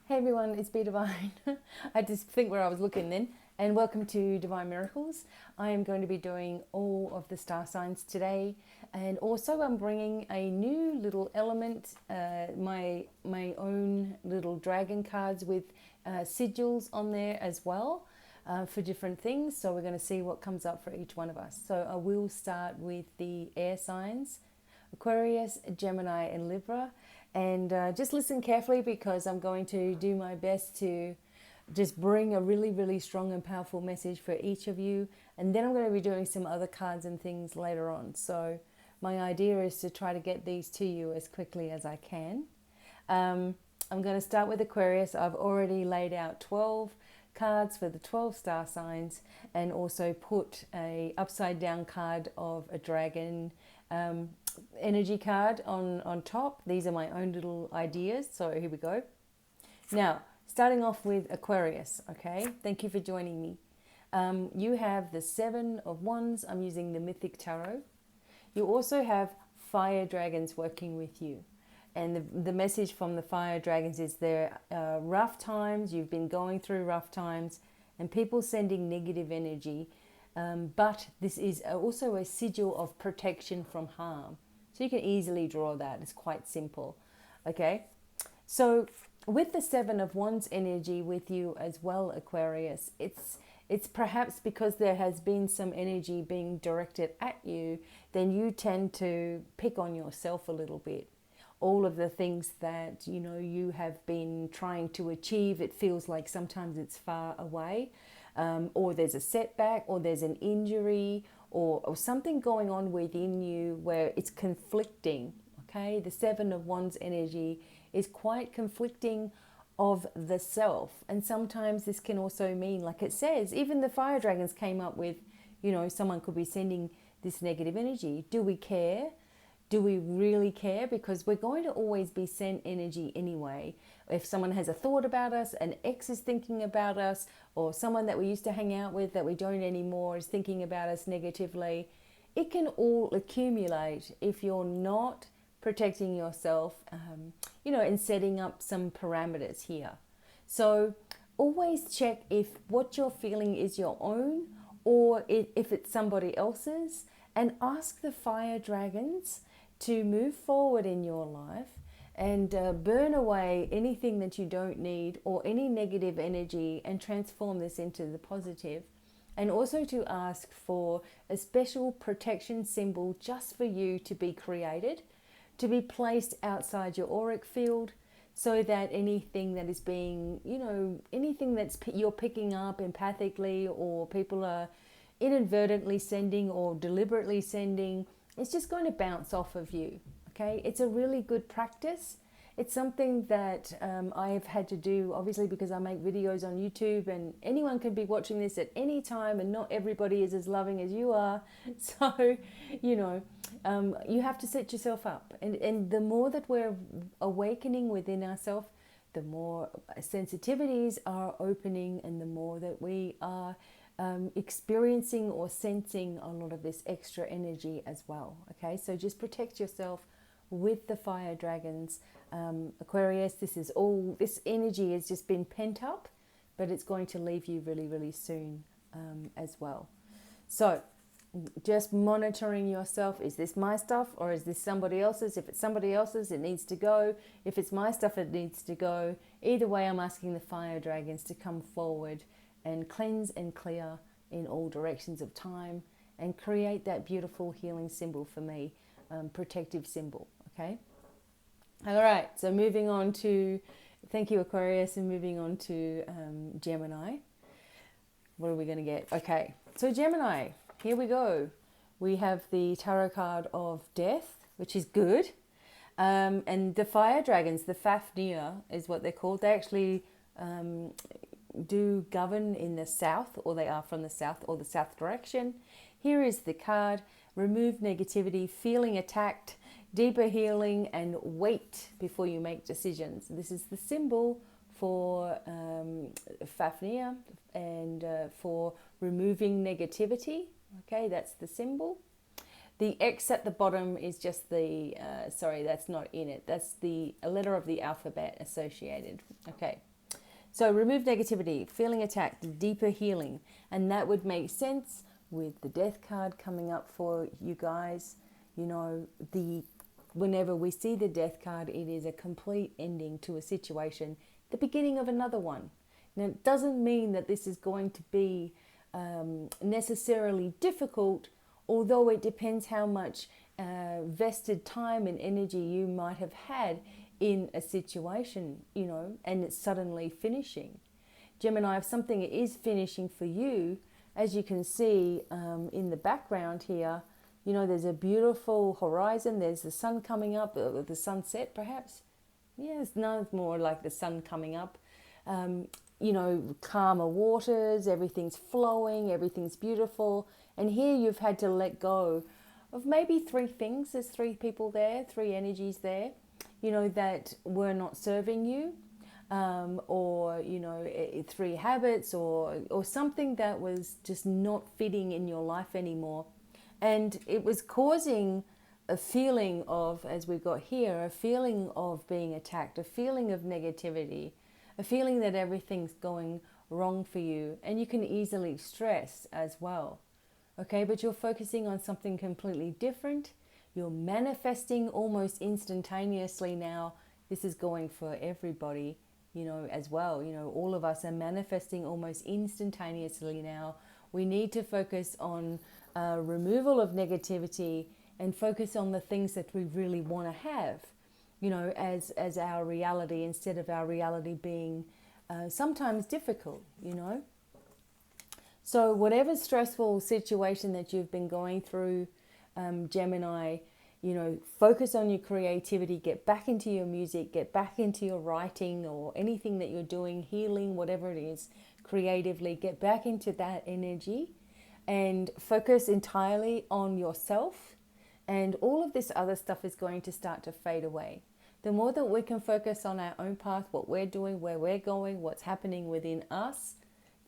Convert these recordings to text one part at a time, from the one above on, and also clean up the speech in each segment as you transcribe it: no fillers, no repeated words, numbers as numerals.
Hey everyone, it's BDevine. I just think where I was looking then. And welcome to Divine Miracles. I am going to be doing all of the star signs today, and also I'm bringing a new little element, my own little dragon cards with sigils on there as well for different things. So we're going to see what comes up for each one of us. So I will start with the air signs: Aquarius, Gemini, and Libra. And just listen carefully because I'm going to do my best to just bring a really, really strong and powerful message for each of you. And then I'm going to be doing some other cards and things later on. So my idea is to try to get these to you as quickly as I can. I'm going to start with Aquarius. I've already laid out 12 cards for the 12 star signs, and also put a upside down card of a dragon energy card on top. These are my own little ideas, so here we go. Now, starting off with Aquarius, okay? Thank you for joining me. You have the Seven of Wands. I'm using the Mythic Tarot. You also have fire dragons working with you. And the message from the fire dragons is there are rough times, you've been going through rough times, and people sending negative energy. But this is also a sigil of protection from harm. So you can easily draw that. It's quite simple. Okay? So with the Seven of Wands energy with you as well, Aquarius, it's perhaps because there has been some energy being directed at you, then you tend to pick on yourself a little bit. All of the things that you have been trying to achieve, it feels like sometimes it's far away, or there's a setback, or there's an injury, or something going on within you where it's conflicting. Okay, the Seven of Wands energy is quite conflicting of the self, and sometimes this can also mean, like it says, even the fire dragons came up with, someone could be sending this negative energy. Do we care? Do we really care? Because we're going to always be sent energy anyway. If someone has a thought about us, an ex is thinking about us, or someone that we used to hang out with that we don't anymore is thinking about us negatively, it can all accumulate if you're not protecting yourself, and setting up some parameters here. So always check if what you're feeling is your own, or if it's somebody else's, and ask the fire dragons to move forward in your life and burn away anything that you don't need or any negative energy, and transform this into the positive. And also to ask for a special protection symbol just for you to be created, to be placed outside your auric field, so that anything that is being, anything that's you're picking up empathically, or people are inadvertently sending or deliberately sending, it's just going to bounce off of you. Okay, it's a really good practice. It's something that I have had to do, obviously, because I make videos on YouTube, and anyone can be watching this at any time, and not everybody is as loving as you are. So, you have to set yourself up. And the more that we're awakening within ourselves, the more sensitivities are opening, and the more that we are experiencing or sensing a lot of this extra energy as well. Okay, so just protect yourself with the fire dragons. Aquarius, this energy has just been pent up, but it's going to leave you really, really soon as well. So just monitoring yourself. Is this my stuff, or is this somebody else's? If it's somebody else's, it needs to go. If it's my stuff, it needs to go. Either way, I'm asking the fire dragons to come forward and cleanse and clear in all directions of time, and create that beautiful healing symbol for me, protective symbol. Okay. All right. So moving on to, thank you, Aquarius, and moving on to Gemini. What are we going to get? Okay. So Gemini, here we go. We have the tarot card of death, which is good. And the fire dragons, the Fafnir is what they're called. They actually do govern in the south, or they are from the south, or the south direction. Here is the card: remove negativity, feeling attacked, deeper healing, and wait before you make decisions. This is the symbol for Fafnir, and for removing negativity. Okay, that's the symbol. The X at the bottom is just that's not in it. That's the letter of the alphabet associated. Okay. So remove negativity, feeling attacked, deeper healing. And that would make sense with the death card coming up for you guys. You know, whenever we see the death card, it is a complete ending to a situation, the beginning of another one. Now, it doesn't mean that this is going to be necessarily difficult, although it depends how much vested time and energy you might have had in a situation, you know, and it's suddenly finishing. Gemini, if something is finishing for you, as you can see in the background here, you know, there's a beautiful horizon, there's the sun coming up, the sunset perhaps. Yes, no, it's more like the sun coming up. You know, calmer waters, everything's flowing, everything's beautiful. And here you've had to let go of maybe three things. There's three people there, three energies there, you know, that were not serving you. Or, you know, three habits or something that was just not fitting in your life anymore. And it was causing a feeling of, as we've got here, a feeling of being attacked, a feeling of negativity, a feeling that everything's going wrong for you. And you can easily stress as well. Okay, but you're focusing on something completely different. You're manifesting almost instantaneously now. This is going for everybody, you know, as well. You know, all of us are manifesting almost instantaneously now. We need to focus on removal of negativity and focus on the things that we really want to have, you know, as our reality, instead of our reality being sometimes difficult, you know. So whatever stressful situation that you've been going through, Gemini, you know, focus on your creativity, get back into your music, get back into your writing or anything that you're doing, healing, whatever it is, creatively, get back into that energy and focus entirely on yourself. And all of this other stuff is going to start to fade away. The more that we can focus on our own path, what we're doing, where we're going, what's happening within us,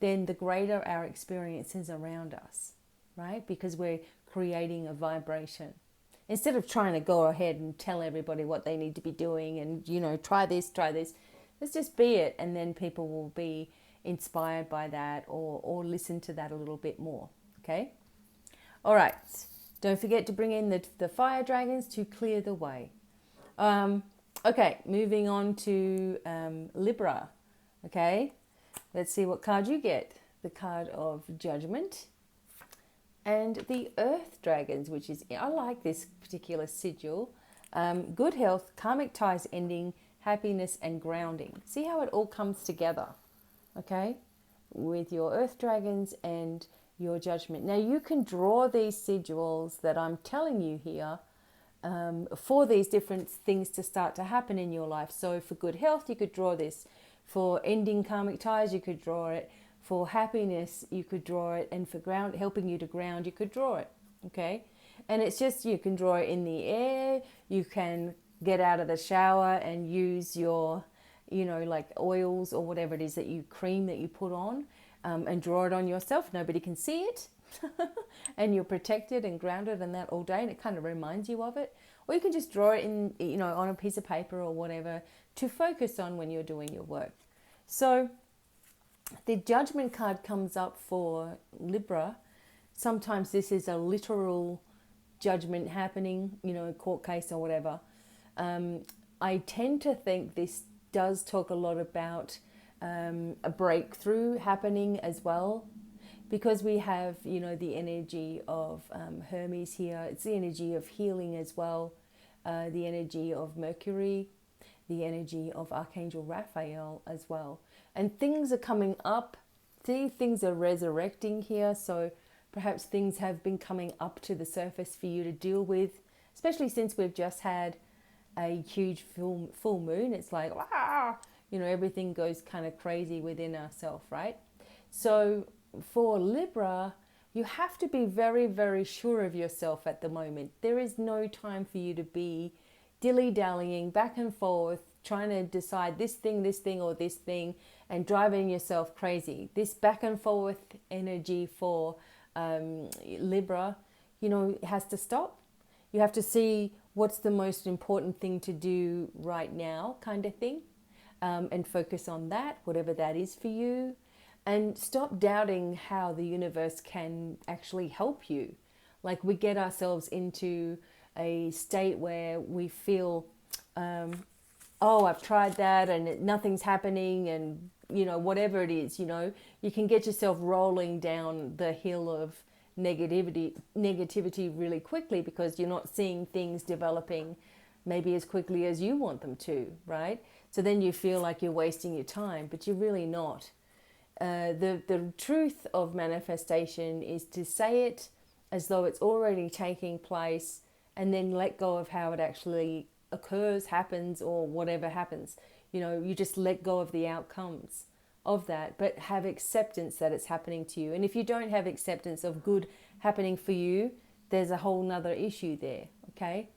then the greater our experiences around us, right? Because we're creating a vibration. Instead of trying to go ahead and tell everybody what they need to be doing and, you know, try this, let's just be it. And then people will be inspired by that or listen to that a little bit more, okay? All right. Don't forget to bring in the fire dragons to clear the way. Okay, moving on to Libra, okay? Let's see what card you get. The card of Judgment and the Earth Dragons, which is, I like this particular sigil. Good health, karmic ties ending, happiness and grounding. See how it all comes together, okay? With your Earth Dragons and your Judgment. Now you can draw these sigils that I'm telling you here for these different things to start to happen in your life. So for good health, you could draw this. For ending karmic ties, you could draw it. For happiness, you could draw it. And for helping you to ground, you could draw it. Okay? And it's just, you can draw it in the air. You can get out of the shower and use your, you know, like oils or whatever it is that you, cream that you put on, and draw it on yourself. Nobody can see it. And you're protected and grounded and that all day. And it kind of reminds you of it. Or you can just draw it in, you know, on a piece of paper or whatever to focus on when you're doing your work. So the Judgment card comes up for Libra. Sometimes this is a literal judgment happening, you know, a court case or whatever. I tend to think this does talk a lot about a breakthrough happening as well, because we have, you know, the energy of Hermes here. It's the energy of healing as well, the energy of Mercury, the energy of Archangel Raphael as well. And things are coming up. See, things are resurrecting here. So perhaps things have been coming up to the surface for you to deal with, especially since we've just had a huge full moon. It's like, wow, you know, everything goes kind of crazy within ourselves, right? So for Libra, you have to be very, very sure of yourself at the moment. There is no time for you to be dilly-dallying back and forth, trying to decide this thing, or this thing, and driving yourself crazy. This back and forth energy for Libra, you know, has to stop. You have to see what's the most important thing to do right now, kind of thing. and focus on that, whatever that is for you. And stop doubting how the universe can actually help you. Like, we get ourselves into a state where we feel, oh, I've tried that and nothing's happening, and, you know, whatever it is, you know, you can get yourself rolling down the hill of negativity really quickly, because you're not seeing things developing maybe as quickly as you want them to, right? So then you feel like you're wasting your time, but you're really not. The truth of manifestation is to say it as though it's already taking place, and then let go of how it actually occurs, happens, or whatever happens. You know, you just let go of the outcomes of that, but have acceptance that it's happening to you. And if you don't have acceptance of good happening for you, there's a whole nother issue there, okay?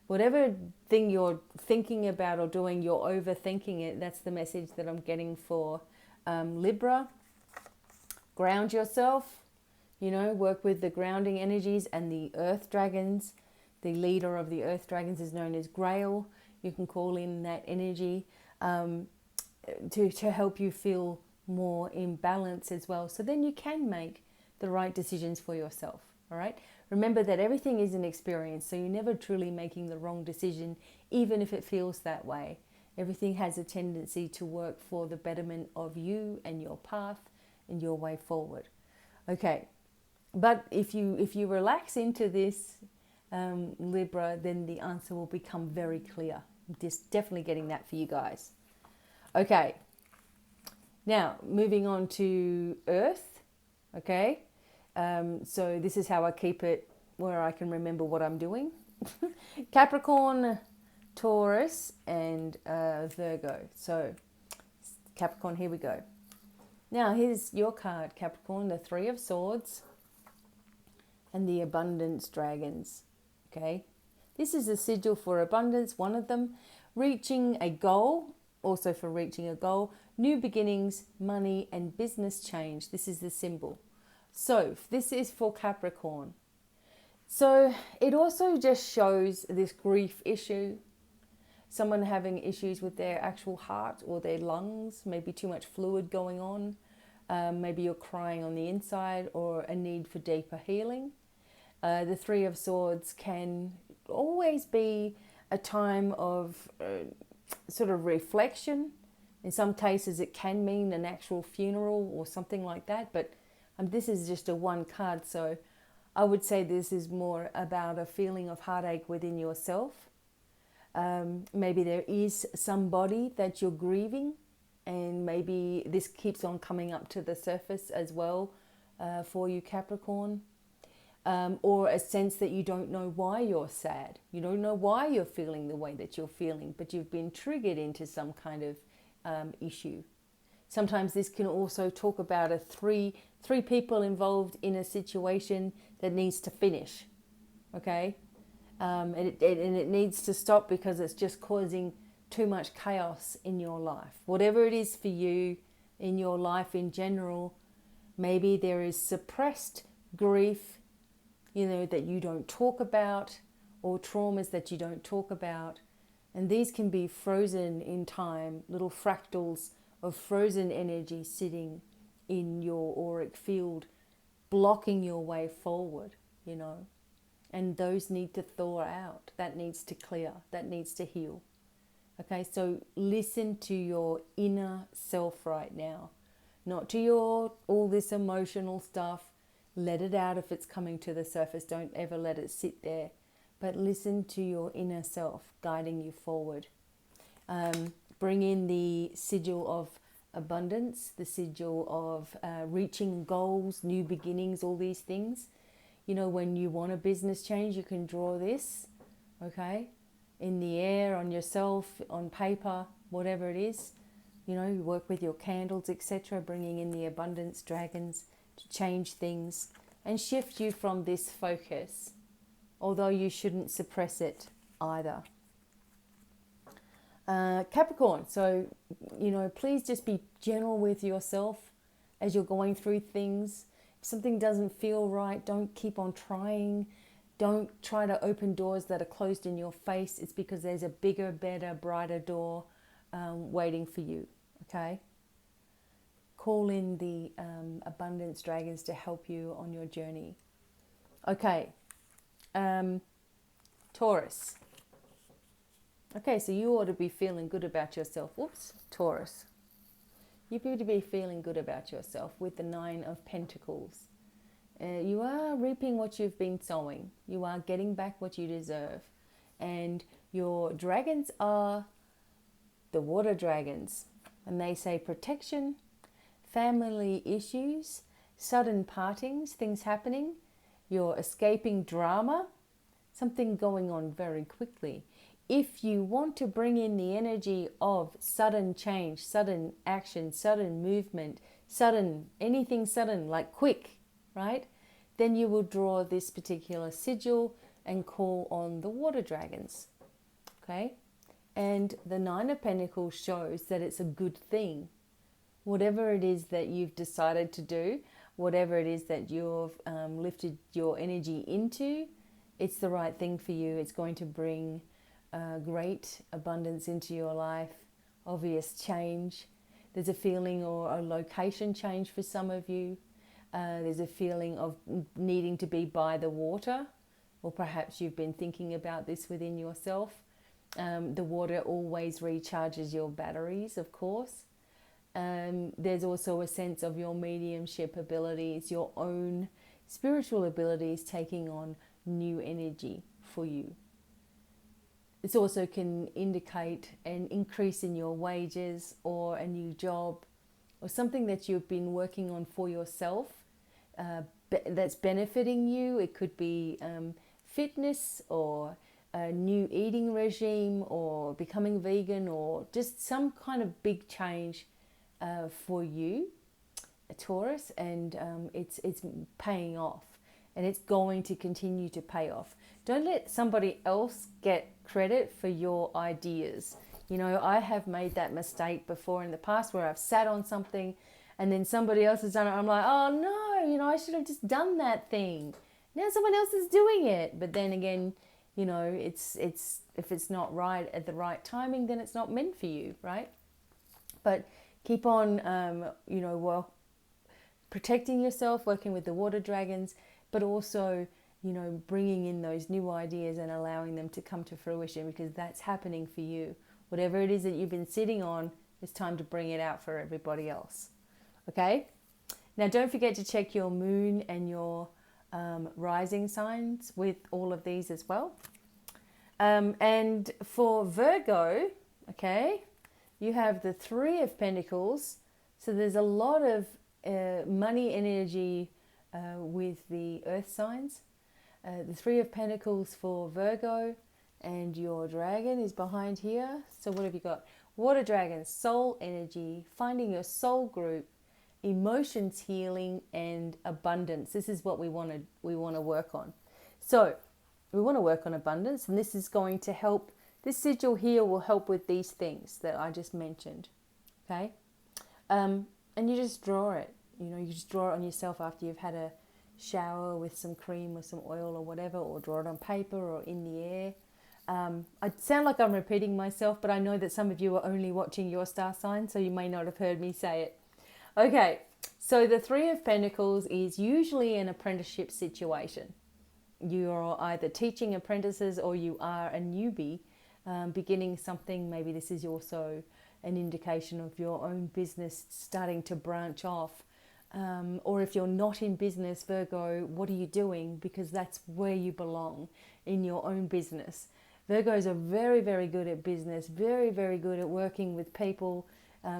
Whatever thing you're thinking about or doing, you're overthinking it. That's the message that I'm getting for Libra. Ground yourself, you know, work with the grounding energies and the earth dragons. The leader of the earth dragons is known as Grail. You can call in that energy to help you feel more in balance as well. So then you can make the right decisions for yourself, all right? Remember that everything is an experience, so you're never truly making the wrong decision, even if it feels that way. Everything has a tendency to work for the betterment of you and your path and your way forward. Okay, but if you relax into this, Libra, then the answer will become very clear. I'm just definitely getting that for you guys. Okay, now moving on to Earth. Okay, so this is how I keep it where I can remember what I'm doing. Capricorn, Taurus, and Virgo. So Capricorn, here we go. Now here's your card, Capricorn, the Three of Swords and the Abundance Dragons. Okay, this is a sigil for abundance, one of them. Reaching a goal, also for reaching a goal. New beginnings, money, and business change. This is the symbol. So this is for Capricorn. So it also just shows this grief issue. Someone having issues with their actual heart or their lungs, maybe too much fluid going on. Maybe you're crying on the inside, or a need for deeper healing. The Three of Swords can always be a time of sort of reflection. In some cases it can mean an actual funeral or something like that, but this is just a one card, so I would say this is more about a feeling of heartache within yourself. Maybe there is somebody that you're grieving, and maybe this keeps on coming up to the surface as well for you, Capricorn. Or a sense that you don't know why you're sad. You don't know why you're feeling the way that you're feeling, but you've been triggered into some kind of issue. Sometimes this can also talk about three people involved in a situation that needs to finish, okay? And it needs to stop because it's just causing too much chaos in your life. Whatever it is for you in your life in general, maybe there is suppressed grief, you know, that you don't talk about, or traumas that you don't talk about. And these can be frozen in time, little fractals of frozen energy sitting in your auric field, blocking your way forward, you know. And those need to thaw out. That needs to clear. That needs to heal. Okay, so listen to your inner self right now. Not to your all this emotional stuff. Let it out if it's coming to the surface. Don't ever let it sit there. But listen to your inner self guiding you forward. Bring in the sigil of abundance, the sigil of reaching goals, new beginnings, all these things. You know, when you want a business change, you can draw this, okay? In the air, on yourself, on paper, whatever it is. You know, you work with your candles, etc., bringing in the abundance dragons to change things and shift you from this focus, although you shouldn't suppress it either. Capricorn, so, you know, please just be gentle with yourself as you're going through things. If something doesn't feel right, don't keep on trying. Don't try to open doors that are closed in your face. It's because there's a bigger, better, brighter door waiting for you, okay? Call in the abundance dragons to help you on your journey. Okay, Taurus. Okay, so you ought to be feeling good about yourself. Whoops, Taurus. You ought to be feeling good about yourself with the Nine of Pentacles. You are reaping what you've been sowing. You are getting back what you deserve. And your dragons are the water dragons. And they say protection, family issues, sudden partings, things happening. You're escaping drama, something going on very quickly. If you want to bring in the energy of sudden change, sudden action, sudden movement, anything sudden, like quick, right? Then you will draw this particular sigil and call on the water dragons, okay? And the Nine of Pentacles shows that it's a good thing. Whatever it is that you've decided to do, whatever it is that you've lifted your energy into, it's the right thing for you. It's going to bring great abundance into your life, obvious change. There's a feeling or a location change for some of you. There's a feeling of needing to be by the water, or perhaps you've been thinking about this within yourself. The water always recharges your batteries, of course. There's also a sense of your mediumship abilities, your own spiritual abilities taking on new energy for you. This also can indicate an increase in your wages or a new job or something that you've been working on for yourself that's benefiting you. It could be fitness or a new eating regime or becoming vegan or just some kind of big change for you, Taurus, and it's paying off, and it's going to continue to pay off. Don't let somebody else get credit for your ideas. You know, I have made that mistake before in the past where I've sat on something and then somebody else has done it. I'm like, oh no, you know, I should have just done that thing. Now someone else is doing it. But then again, you know, it's if it's not right at the right timing, then it's not meant for you, right? But keep on, you know, well, protecting yourself, working with the water dragons, but also, you know, bringing in those new ideas and allowing them to come to fruition, because that's happening for you. Whatever it is that you've been sitting on, it's time to bring it out for everybody else. Okay? Now, don't forget to check your moon and your rising signs with all of these as well. And for Virgo, okay, you have the Three of Pentacles. So there's a lot of money energy with the earth signs. The Three of Pentacles for Virgo, and your dragon is behind here. So what have you got? Water dragon, soul energy, finding your soul group, emotions healing, and abundance. This is what we want to work on. So we want to work on abundance, and this is going to help. This sigil here will help with these things that I just mentioned. Okay, and you just draw it. You know, you just draw it on yourself after you've had a shower with some cream or some oil or whatever, or draw it on paper or in the air. I sound like I'm repeating myself, but I know that some of you are only watching your star sign, so you may not have heard me say it. Okay, so the Three of Pentacles is usually an apprenticeship situation. You are either teaching apprentices or you are a newbie beginning something. Maybe this is also an indication of your own business starting to branch off. Or if you're not in business, Virgo, what are you doing? Because that's where you belong, in your own business. Virgos are very, very good at business, very, very good at working with people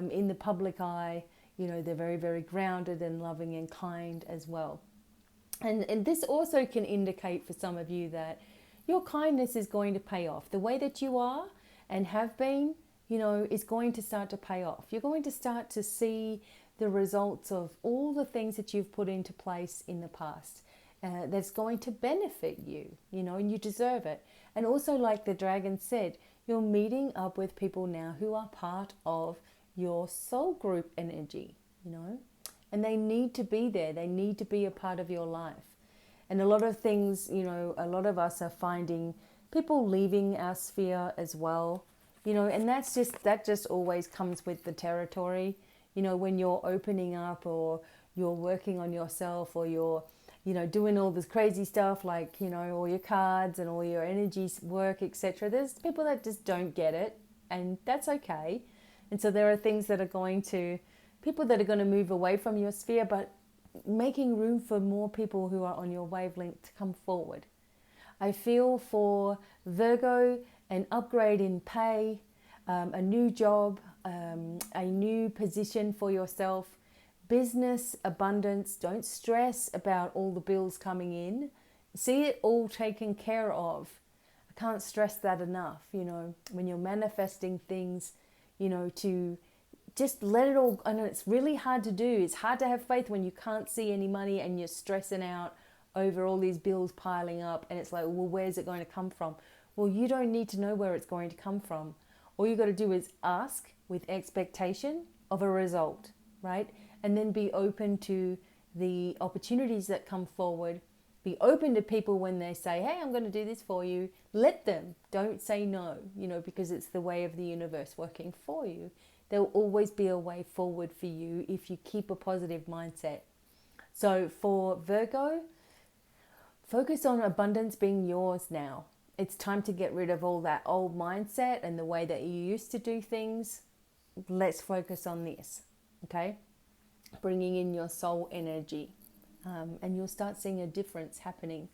in the public eye. You know, they're very, very grounded and loving and kind as well. And this also can indicate for some of you that your kindness is going to pay off. The way that you are and have been, you know, is going to start to pay off. You're going to start to see the results of all the things that you've put into place in the past. That's going to benefit you, you know, and you deserve it. And also, like the dragon said, you're meeting up with people now who are part of your soul group energy, you know, and they need to be there. They need to be a part of your life. And a lot of things, you know, a lot of us are finding people leaving our sphere as well. you know, and that just always comes with the territory. You know, when you're opening up, or you're working on yourself, or you're, you know, doing all this crazy stuff, like, you know, all your cards and all your energy work, etc. There's people that just don't get it, and that's okay. And so there are things that are going to, people that are going to move away from your sphere, but making room for more people who are on your wavelength to come forward. I feel for Virgo, an upgrade in pay, a new job, a new position for yourself, business abundance. Don't stress about all the bills coming in. See it all taken care of. I can't stress that enough. You know, when you're manifesting things, you know, to just let it all, I know it's really hard to do. It's hard to have faith when you can't see any money and you're stressing out over all these bills piling up, and it's like, well, where's it going to come from? Well, you don't need to know where it's going to come from. All you got to do is ask with expectation of a result, right? And then be open to the opportunities that come forward. Be open to people when they say, hey, I'm going to do this for you. Let them. Don't say no, you know, because it's the way of the universe working for you. There will always be a way forward for you if you keep a positive mindset. So for Virgo, focus on abundance being yours now. It's time to get rid of all that old mindset and the way that you used to do things. Let's focus on this, okay? Bringing in your soul energy, and you'll start seeing a difference happening.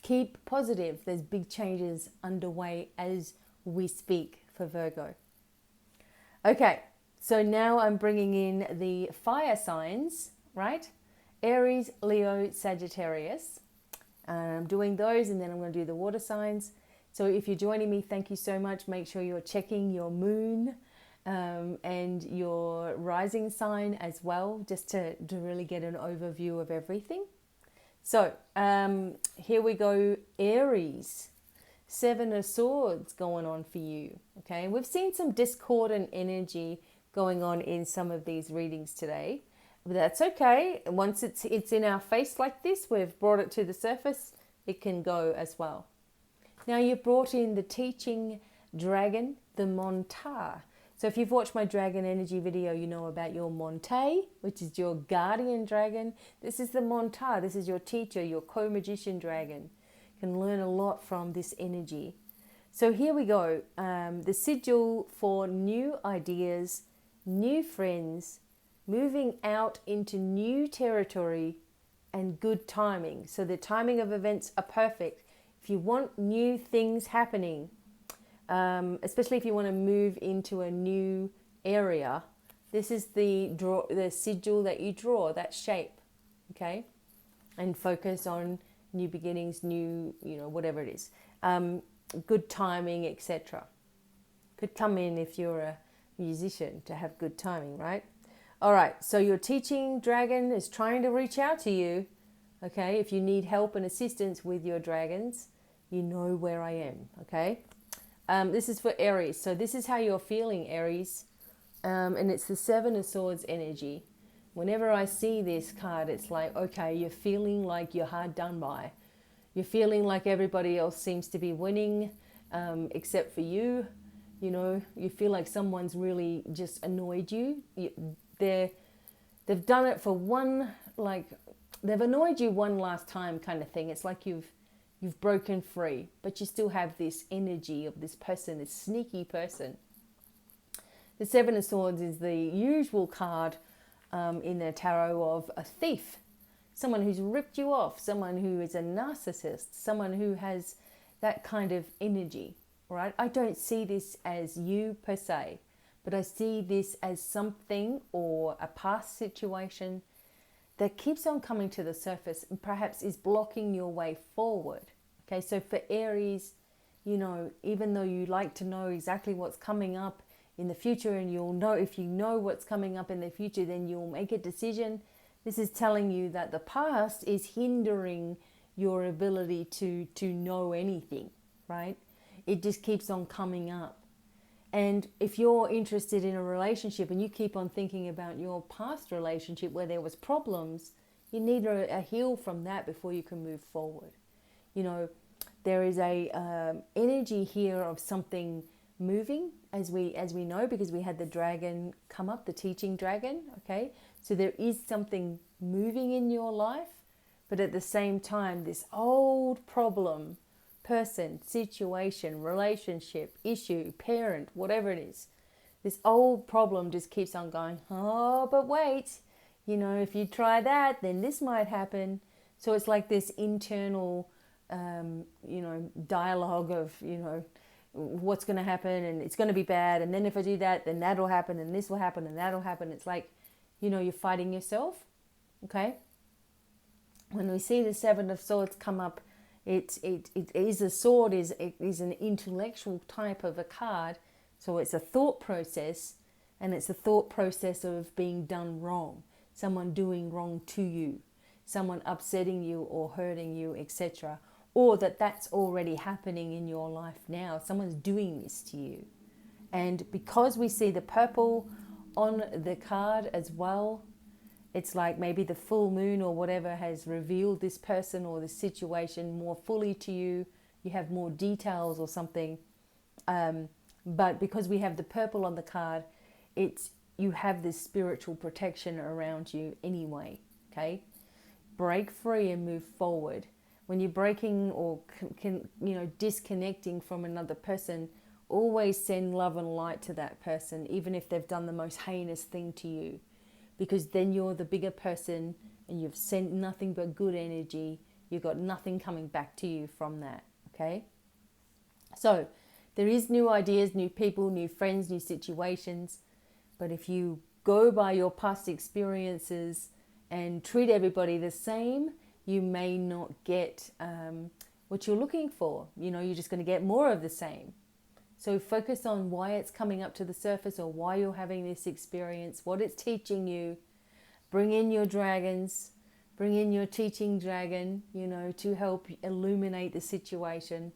Keep positive. There's big changes underway as we speak for Virgo. Okay, so now I'm bringing in the fire signs, right? Aries, Leo, Sagittarius. I'm doing those, and then I'm going to do the water signs. So if you're joining me, thank you so much. Make sure you're checking your moon and your rising sign as well, just to really get an overview of everything. So here we go, Aries. 7 of Swords going on for you, okay? We've seen some discordant energy going on in some of these readings today. But that's okay. Once it's in our face like this, we've brought it to the surface, it can go as well. Now you've brought in the teaching dragon, the Monta. So if you've watched my dragon energy video, you know about your Monte, which is your guardian dragon. This is the Monta. This is your teacher, your co-magician dragon. You can learn a lot from this energy. So here we go. The sigil for new ideas, new friends, moving out into new territory, and good timing. So the timing of events are perfect. If you want new things happening, especially if you want to move into a new area, this is the sigil that you draw, that shape, okay? And focus on new beginnings, new, you know, whatever it is. Good timing, etc. Could come in if you're a musician to have good timing, right? All right, so your teaching dragon is trying to reach out to you, okay? If you need help and assistance with your dragons, you know where I am, okay? This is for Aries. So this is how you're feeling, Aries. And it's the 7 of Swords energy. Whenever I see this card, it's like, okay, you're feeling like you're hard done by. You're feeling like everybody else seems to be winning, except for you. You know, you feel like someone's really just annoyed you. They've done it for one, like, they've annoyed you one last time kind of thing. It's like you've broken free, but you still have this energy of this person, this sneaky person. The 7 of Swords is the usual card in the tarot of a thief, someone who's ripped you off, someone who is a narcissist, someone who has that kind of energy, right? I don't see this as you per se, but I see this as something or a past situation that keeps on coming to the surface and perhaps is blocking your way forward. Okay, so for Aries, you know, even though you like to know exactly what's coming up in the future, and you'll know, if you know what's coming up in the future, then you'll make a decision. This is telling you that the past is hindering your ability to know anything, right? It just keeps on coming up. And if you're interested in a relationship and you keep on thinking about your past relationship where there was problems, you need a heal from that before you can move forward. You know, There is a energy here of something moving, as we know, because we had the dragon come up, the teaching dragon. Okay, so there is something moving in your life, but at the same time, this old problem, person, situation, relationship, issue, parent, whatever it is, this old problem just keeps on going. Oh, but wait, you know, if you try that, then this might happen. So it's like this internal, you know, dialogue of, you know, what's going to happen, and it's going to be bad, and then if I do that, then that'll happen, and this will happen, and that'll happen. It's like, you know, you're fighting yourself. Okay, when we see the Seven of Swords come up, it is a sword, it is an intellectual type of a card. So it's a thought process, and it's a thought process of being done wrong, someone doing wrong to you, someone upsetting you or hurting you, etc. Or that's already happening in your life now. Someone's doing this to you. And because we see the purple on the card as well, it's like maybe the full moon or whatever has revealed this person or this situation more fully to you. You have more details or something. But because we have the purple on the card, you have this spiritual protection around you anyway. Okay? Break free and move forward. When you're breaking or disconnecting from another person, always send love and light to that person, even if they've done the most heinous thing to you, because then you're the bigger person and you've sent nothing but good energy. You've got nothing coming back to you from that. Okay, so there is new ideas, new people, new friends, new situations, but if you go by your past experiences and treat everybody the same, you may not get what you're looking for. You know, you're just going to get more of the same. So focus on why it's coming up to the surface, or why you're having this experience, what it's teaching you. Bring in your dragons, bring in your teaching dragon, you know, to help illuminate the situation,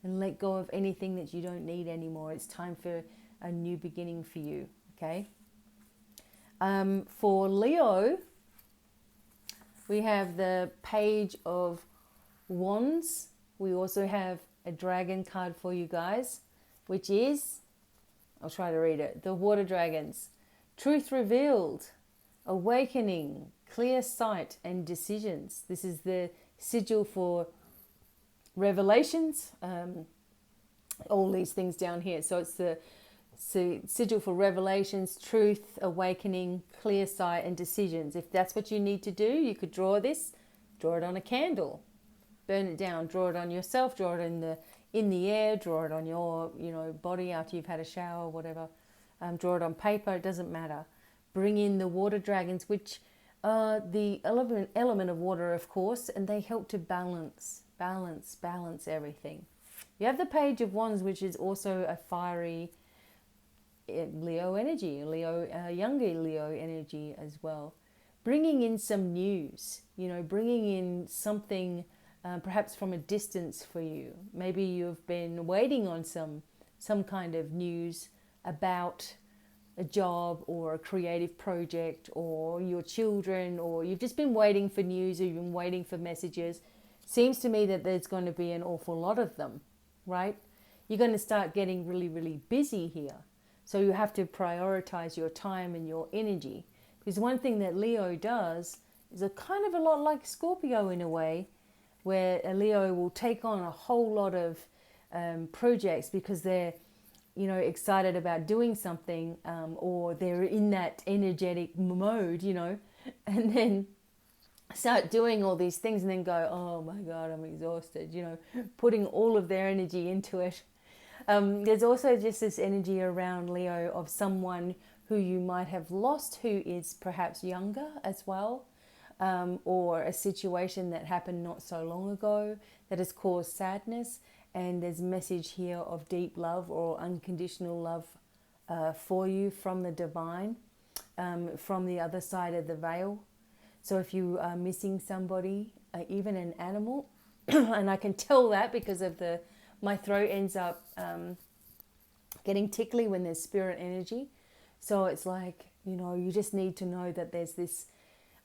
and let go of anything that you don't need anymore. It's time for a new beginning for you, okay? For Leo, we have the Page of Wands. We also have a dragon card for you guys, which is, I'll try to read it, the Water Dragons. Truth revealed, awakening, clear sight and decisions. This is the sigil for revelations, all these things down here. So it's the sigil for revelations, truth, awakening, clear sight and decisions. If that's what you need to do, you could draw this, draw it on a candle, burn it down, draw it on yourself, draw it in the air, draw it on your body after you've had a shower or whatever. Draw it on paper, it doesn't matter. Bring in the water dragons, which are the element of water, of course, and they help to balance everything. You have the Page of Wands, which is also a fiery Leo energy, younger Leo energy as well. Bringing in some news, bringing in something perhaps from a distance for you. Maybe you've been waiting on some kind of news about a job or a creative project or your children, or you've just been waiting for news, or you've been waiting for messages. Seems to me that there's going to be an awful lot of them, right? You're going to start getting really, really busy here. So you have to prioritize your time and your energy. Because one thing that Leo does is a kind of a lot like Scorpio in a way, where a Leo will take on a whole lot of projects because they're, excited about doing something, or they're in that energetic mode, and then start doing all these things and then go, oh my God, I'm exhausted, putting all of their energy into it. There's also just this energy around Leo of someone who you might have lost, who is perhaps younger as well, or a situation that happened not so long ago that has caused sadness. And there's a message here of deep love or unconditional love for you from the divine, from the other side of the veil. So if you are missing somebody, even an animal, and I can tell that because of my throat ends up getting tickly when there's spirit energy. So it's like, you just need to know that there's this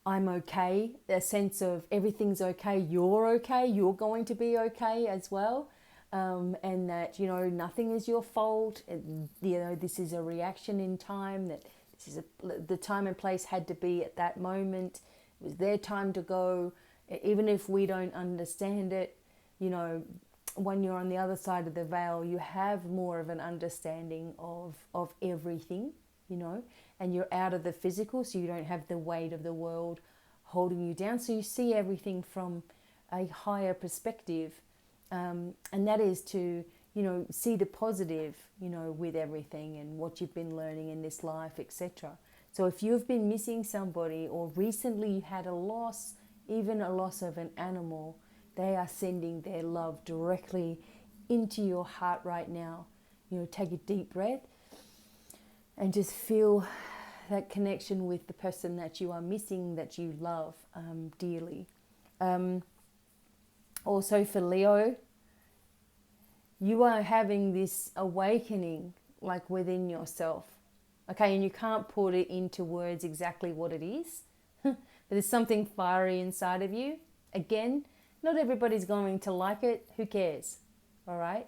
I'm okay, a sense of everything's okay, you're going to be okay as well. And that, you know, nothing is your fault. And, you know, this is a reaction in time, that this is the time and place had to be at that moment. It was their time to go. Even if we don't understand it, you know, when you're on the other side of the veil, you have more of an understanding of everything, you know, and you're out of the physical, so you don't have the weight of the world holding you down. So you see everything from a higher perspective. And that is to, you know, see the positive, you know, with everything and what you've been learning in this life, etc. So if you've been missing somebody, or recently you had a loss, even a loss of an animal, they are sending their love directly into your heart right now. You know, take a deep breath and just feel that connection with the person that you are missing, that you love dearly. Also for Leo, you are having this awakening like within yourself. Okay, and you can't put it into words exactly what it is, but there's something fiery inside of you. Again, not everybody's going to like it. Who cares? All right?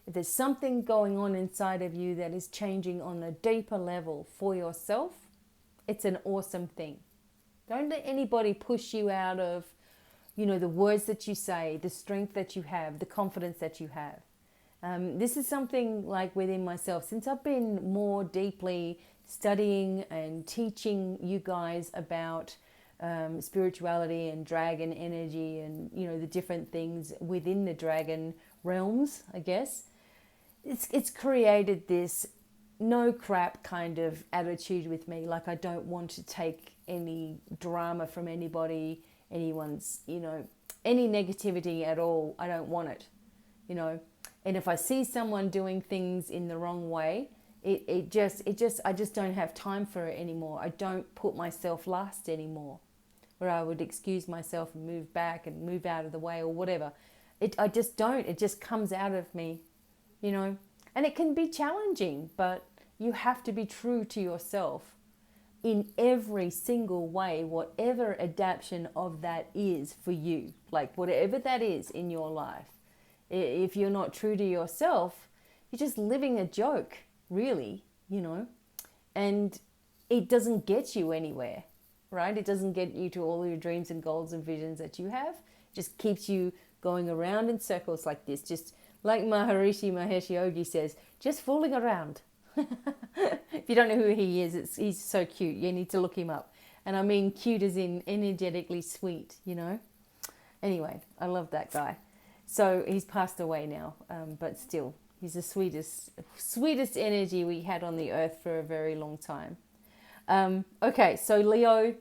If there's something going on inside of you that is changing on a deeper level for yourself, it's an awesome thing. Don't let anybody push you out of, you know, the words that you say, the strength that you have, the confidence that you have. This is something like within myself, since I've been more deeply studying and teaching you guys about spirituality and dragon energy, and, you know, the different things within the dragon realms, I guess. It's created this no crap kind of attitude with me. Like, I don't want to take any drama from anybody, anyone's, you know, any negativity at all. I don't want it, you know. And if I see someone doing things in the wrong way, I just don't have time for it anymore. I don't put myself last anymore, where I would excuse myself and move back and move out of the way or whatever. I just don't. It just comes out of me, you know. And it can be challenging, but you have to be true to yourself in every single way, whatever adaptation of that is for you. Like, whatever that is in your life. If you're not true to yourself, you're just living a joke, really, you know. And it doesn't get you anywhere, right? It doesn't get you to all your dreams and goals and visions that you have. It just keeps you going around in circles like this. Just like Maharishi Mahesh Yogi says, just fooling around. If you don't know who he is, he's so cute. You need to look him up. And I mean cute as in energetically sweet, you know. Anyway, I love that guy. So he's passed away now, but still, he's the sweetest energy we had on the earth for a very long time. Okay, so Leo,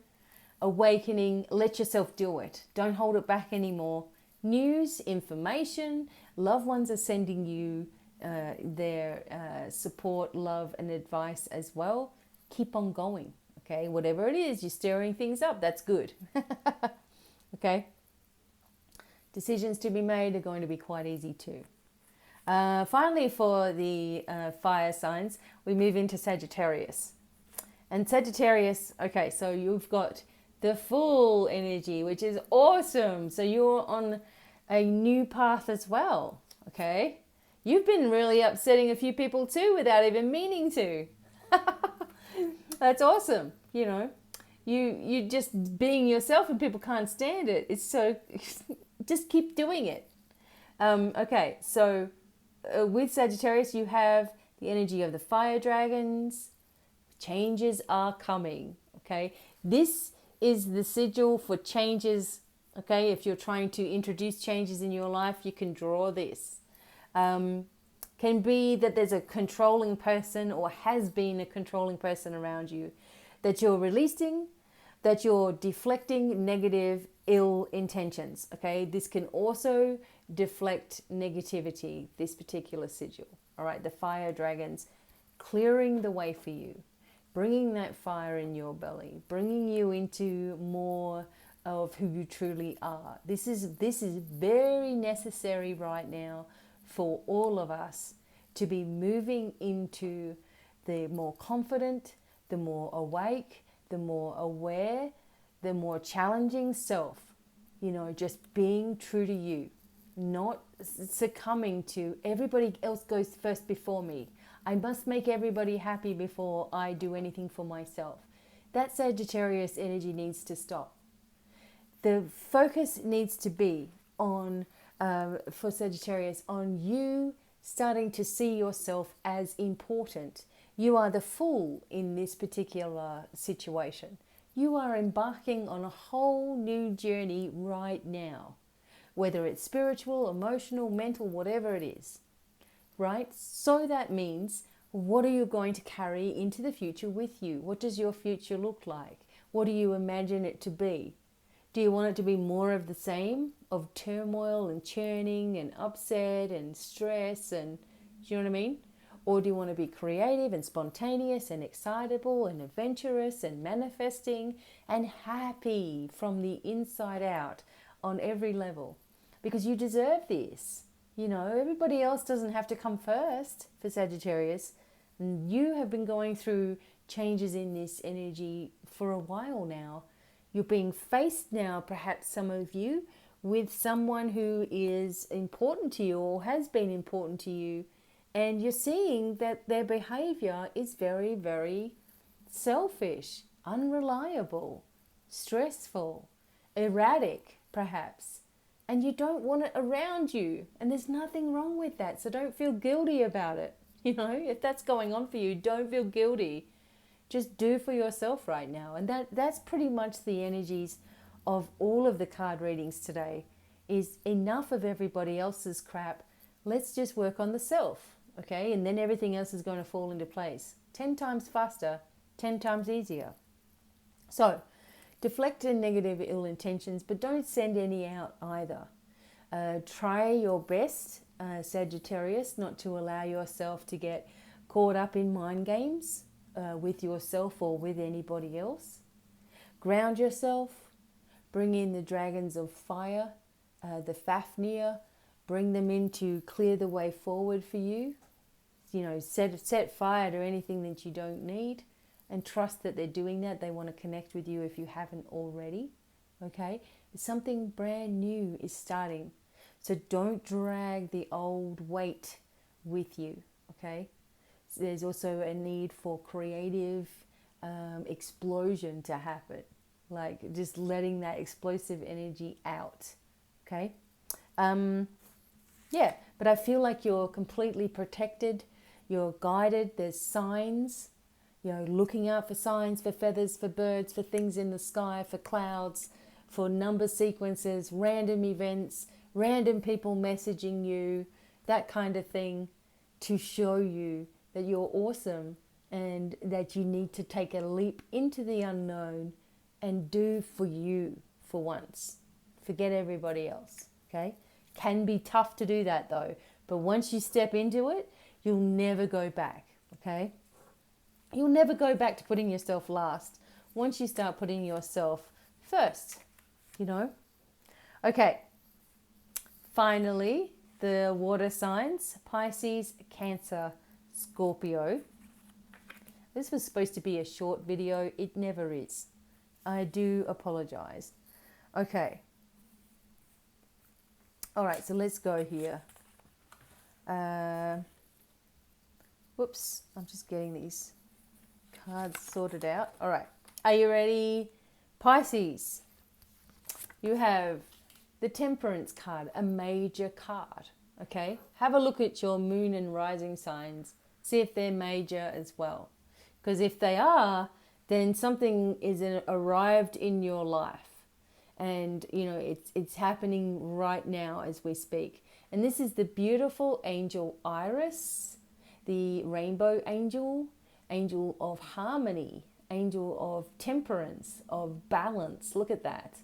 awakening, let yourself do it. Don't hold it back anymore. News, information, loved ones are sending you their support, love, and advice as well. Keep on going, okay? Whatever it is, you're stirring things up, that's good. Okay? Decisions to be made are going to be quite easy too. Finally, for the fire signs, we move into Sagittarius. And Sagittarius, okay, so you've got the full energy, which is awesome. So you're on a new path as well, okay? You've been really upsetting a few people too without even meaning to. That's awesome, you know. You just being yourself and people can't stand it. It's so... Just keep doing it. Okay, so with Sagittarius, you have the energy of the fire dragons. Changes are coming, okay? This is the sigil for changes, okay? If you're trying to introduce changes in your life, you can draw this. Can be that there's a controlling person or has been a controlling person around you that you're releasing, that you're deflecting negative, ill intentions, okay? This can also deflect negativity, this particular sigil, all right? The fire dragons clearing the way for you, bringing that fire in your belly, bringing you into more of who you truly are. This is very necessary right now for all of us to be moving into the more confident, the more awake, the more aware, the more challenging self, you know, just being true to you, not succumbing to everybody else goes first before me. I must make everybody happy before I do anything for myself. That Sagittarius energy needs to stop. The focus needs to be on, for Sagittarius, on you starting to see yourself as important. You are the fool in this particular situation. You are embarking on a whole new journey right now, whether it's spiritual, emotional, mental, whatever it is, right? So that means, what are you going to carry into the future with you? What does your future look like? What do you imagine it to be? Do you want it to be more of the same, of turmoil and churning and upset and stress and, do you know what I mean? Or do you want to be creative and spontaneous and excitable and adventurous and manifesting and happy from the inside out on every level? Because you deserve this. You know, everybody else doesn't have to come first for Sagittarius. And you have been going through changes in this energy for a while now. You're being faced now, perhaps some of you, with someone who is important to you or has been important to you. And you're seeing that their behavior is very, very selfish, unreliable, stressful, erratic, perhaps. And you don't want it around you. And there's nothing wrong with that. So don't feel guilty about it. You know, if that's going on for you, don't feel guilty. Just do for yourself right now. And that's pretty much the energies of all of the card readings today. Is enough of everybody else's crap. Let's just work on the self. Okay, and then everything else is going to fall into place. 10 times faster, 10 times easier. So, deflect negative ill intentions, but don't send any out either. Try your best, Sagittarius, not to allow yourself to get caught up in mind games with yourself or with anybody else. Ground yourself. Bring in the dragons of fire, the Fafnir. Bring them in to clear the way forward for you. You know, set fire to anything that you don't need, and trust that they're doing that. They want to connect with you if you haven't already. Okay? Something brand new is starting. So don't drag the old weight with you. Okay? There's also a need for creative explosion to happen. Like just letting that explosive energy out. Okay? Yeah, but I feel like you're completely protected. You're guided. There's signs, you know, looking out for signs, for feathers, for birds, for things in the sky, for clouds, for number sequences, random events, random people messaging you, that kind of thing, to show you that you're awesome and that you need to take a leap into the unknown and do for you for once. Forget everybody else, okay? Can be tough to do that though, but once you step into it, you'll never go back, okay? You'll never go back to putting yourself last once you start putting yourself first, you know? Okay, finally, the water signs, Pisces, Cancer, Scorpio. This was supposed to be a short video. It never is. I do apologize. Okay. All right, so let's go here. Whoops, I'm just getting these cards sorted out. All right, are you ready? Pisces, you have the Temperance card, a major card, okay? Have a look at your moon and rising signs. See if they're major as well. Because if they are, then something is arrived in your life. And, you know, it's happening right now as we speak. And this is the beautiful angel Iris, the rainbow angel, angel of harmony, angel of temperance, of balance. Look at that.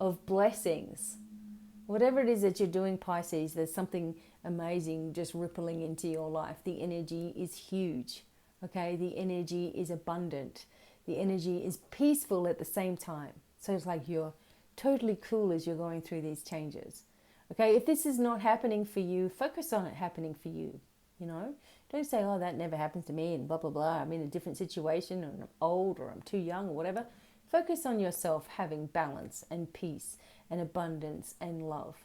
Of blessings. Whatever it is that you're doing, Pisces, there's something amazing just rippling into your life. The energy is huge. Okay, the energy is abundant. The energy is peaceful at the same time. So it's like you're totally cool as you're going through these changes. Okay, if this is not happening for you, focus on it happening for you. You know, don't say, oh, that never happens to me and blah, blah, blah. I'm in a different situation or I'm old or I'm too young or whatever. Focus on yourself having balance and peace and abundance and love.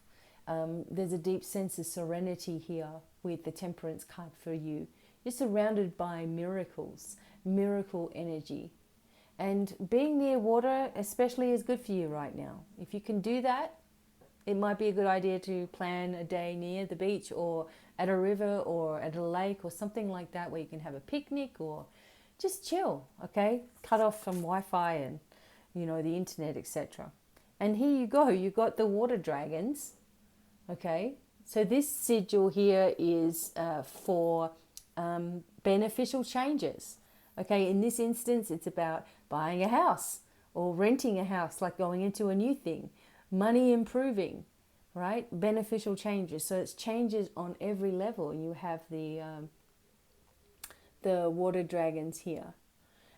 There's a deep sense of serenity here with the Temperance card for you. You're surrounded by miracles, miracle energy. And being near water especially is good for you right now. If you can do that, it might be a good idea to plan a day near the beach or at a river or at a lake or something like that, where you can have a picnic or just chill, okay? Cut off from Wi-Fi and, the internet, etc. And here you go. You got the water dragons, okay? So this sigil here is for beneficial changes. Okay, in this instance, it's about buying a house or renting a house, like going into a new thing, money improving, right? Beneficial changes. So it's changes on every level. You have the water dragons here.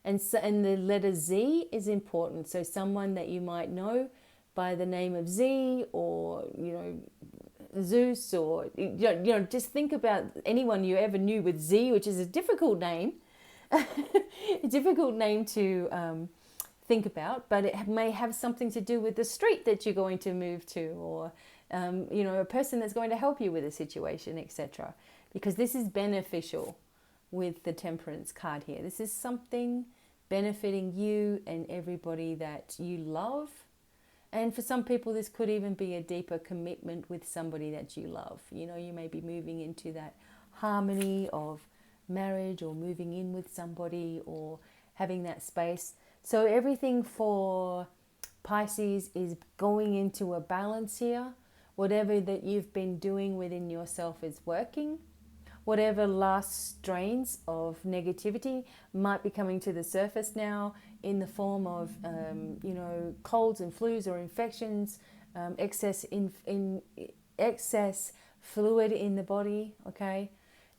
And the letter Z is important. So someone that you might know by the name of Z, or, Zeus, or, just think about anyone you ever knew with Z, which is a difficult name. A difficult name to think about, but it may have something to do with the street that you're going to move to, or a person that's going to help you with a situation, etc. Because this is beneficial with the Temperance card here. This is something benefiting you and everybody that you love. And for some people, this could even be a deeper commitment with somebody that you love. You may be moving into that harmony of marriage, or moving in with somebody, or having that space. So everything for Pisces is going into a balance here. Whatever that you've been doing within yourself is working. Whatever last strains of negativity might be coming to the surface now in the form of colds and flus or infections, excess fluid in the body, okay?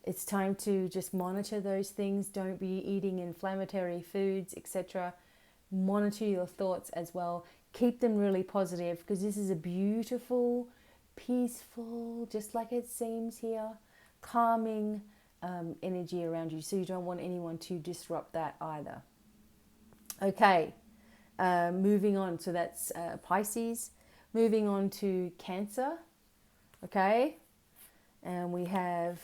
It's time to just monitor those things. Don't be eating inflammatory foods, etc. Monitor your thoughts as well. Keep them really positive, because this is a beautiful, peaceful, just like it seems here, calming energy around you. So you don't want anyone to disrupt that either. Okay, moving on. So that's Pisces. Moving on to Cancer. Okay, and we have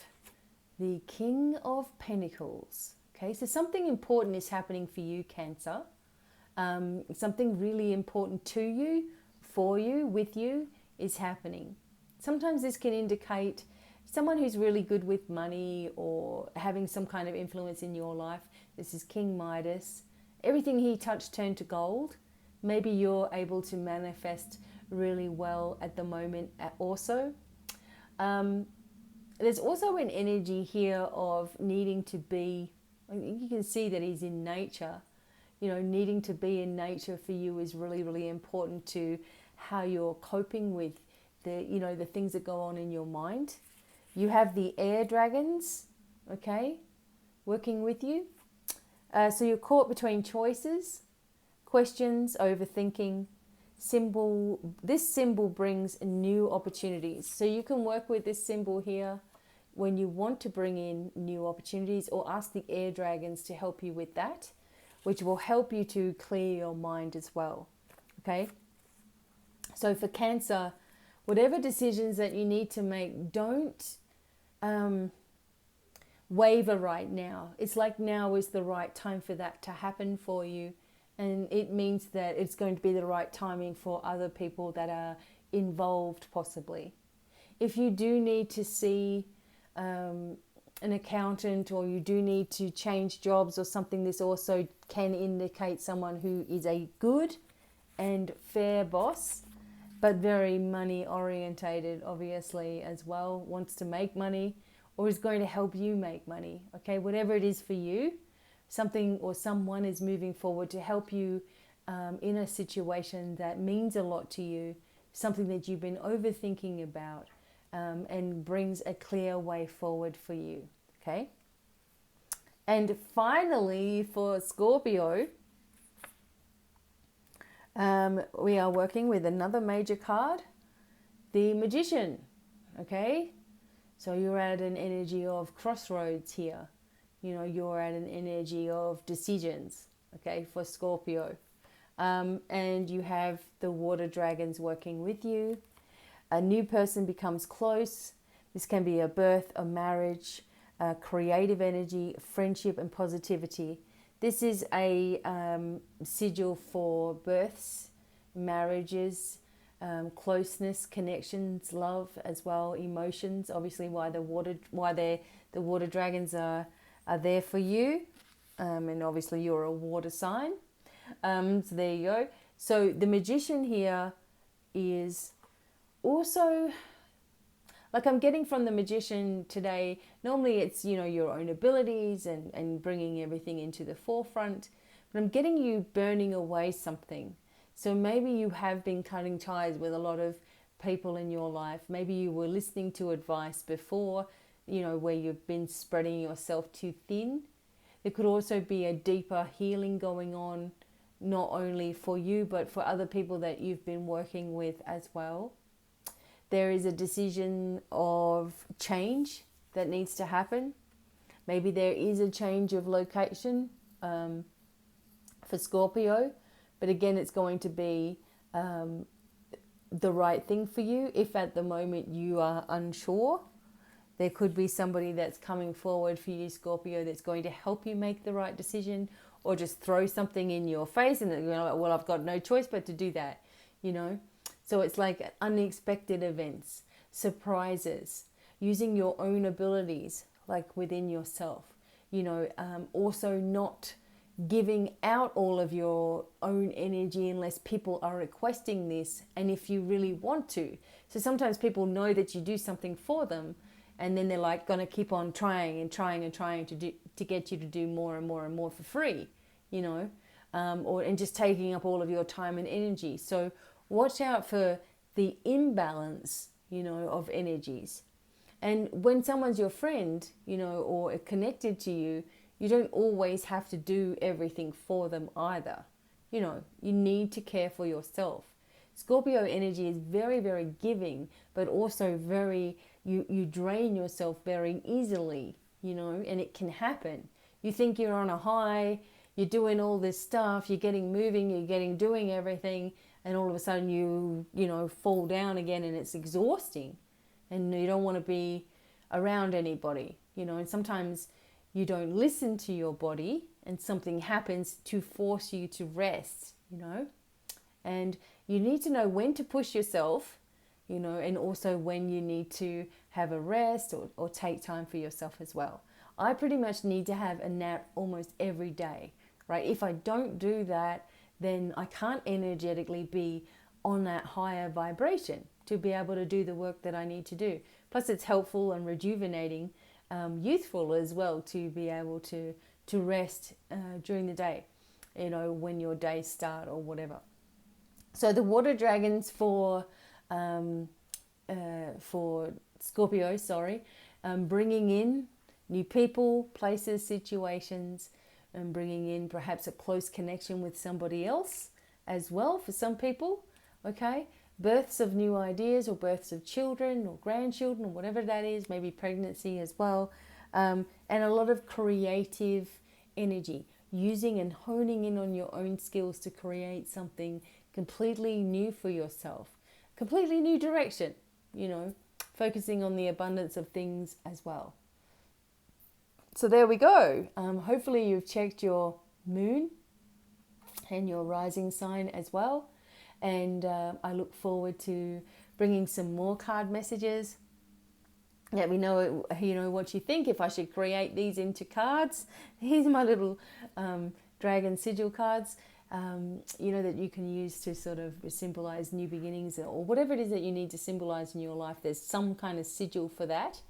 the King of Pentacles. Okay, so something important is happening for you, Cancer. Something really important to you, for you, with you is happening. Sometimes this can indicate someone who's really good with money or having some kind of influence in your life. This is King Midas. Everything he touched turned to gold. Maybe you're able to manifest really well at the moment also. There's also an energy here of needing to be, you can see that he's in nature. Needing to be in nature for you is really, really important to how you're coping with the things that go on in your mind. You have the air dragons, okay, working with you. So you're caught between choices, questions, overthinking. This symbol brings new opportunities. So you can work with this symbol here when you want to bring in new opportunities, or ask the air dragons to help you with that, which will help you to clear your mind as well. Okay? So for Cancer, whatever decisions that you need to make, don't waver right now. It's like now is the right time for that to happen for you. And it means that it's going to be the right timing for other people that are involved possibly. If you do need to see an accountant, or you do need to change jobs or something, this also can indicate someone who is a good and fair boss, but very money orientated, obviously, as well, wants to make money, or is going to help you make money. Okay, whatever it is for you, something or someone is moving forward to help you in a situation that means a lot to you, something that you've been overthinking about, and brings a clear way forward for you. Okay. And finally, for Scorpio, we are working with another major card, the Magician. Okay. So you're at an energy of crossroads here. You're at an energy of decisions. Okay, for Scorpio. and you have the water dragons working with you. A new person becomes close. This can be a birth, a marriage, creative energy, friendship and positivity. This is a sigil for births, marriages, closeness, connections, love as well, emotions. Obviously, why the water dragons are there for you, and obviously you're a water sign. So there you go. So the magician here is also, like I'm getting from the magician today, normally it's, you know, your own abilities and bringing everything into the forefront, but I'm getting you burning away something. So maybe you have been cutting ties with a lot of people in your life. Maybe you were listening to advice before, you know, where you've been spreading yourself too thin. There could also be a deeper healing going on, not only for you, but for other people that you've been working with as well. There is a decision of change that needs to happen. Maybe there is a change of location for Scorpio. But again, it's going to be the right thing for you. If at the moment you are unsure, there could be somebody that's coming forward for you, Scorpio, that's going to help you make the right decision, or just throw something in your face and you're like, well, I've got no choice but to do that, you know. So it's like unexpected events, surprises, using your own abilities, like within yourself, you know, also not giving out all of your own energy unless people are requesting this, and if you really want to. So sometimes people know that you do something for them, and then they're like going to keep on trying and trying and trying to get you to do more and more and more for free, you know, and just taking up all of your time and energy. So watch out for the imbalance, you know, of energies. And when someone's your friend, you know, or connected to you, you don't always have to do everything for them either. You know, you need to care for yourself. Scorpio energy is very, very giving, but also very, you drain yourself very easily, you know, and it can happen. You think you're on a high, you're doing all this stuff, you're getting moving, doing everything, and all of a sudden you know, fall down again, and it's exhausting, and you don't want to be around anybody, you know. And sometimes you don't listen to your body and something happens to force you to rest, you know. And you need to know when to push yourself, you know, and also when you need to have a rest or take time for yourself as well. I pretty much need to have a nap almost every day, right? If I don't do that, then I can't energetically be on that higher vibration to be able to do the work that I need to do. Plus it's helpful and rejuvenating, youthful as well, to be able to rest during the day, you know, when your days start or whatever. So the water dragons for Scorpio, bringing in new people, places, situations, and bringing in perhaps a close connection with somebody else as well for some people, okay? Births of new ideas, or births of children or grandchildren, or whatever that is, maybe pregnancy as well, and a lot of creative energy, using and honing in on your own skills to create something completely new for yourself, completely new direction, you know, focusing on the abundance of things as well. So there we go. Hopefully you've checked your moon and your rising sign as well. And I look forward to bringing some more card messages. Let me know, you know, what you think, if I should create these into cards. Here's my little dragon sigil cards, you know, that you can use to sort of symbolize new beginnings, or whatever it is that you need to symbolize in your life. There's some kind of sigil for that.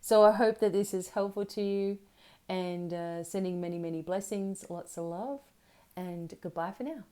So I hope that this is helpful to you, and sending many, many blessings, lots of love, and goodbye for now.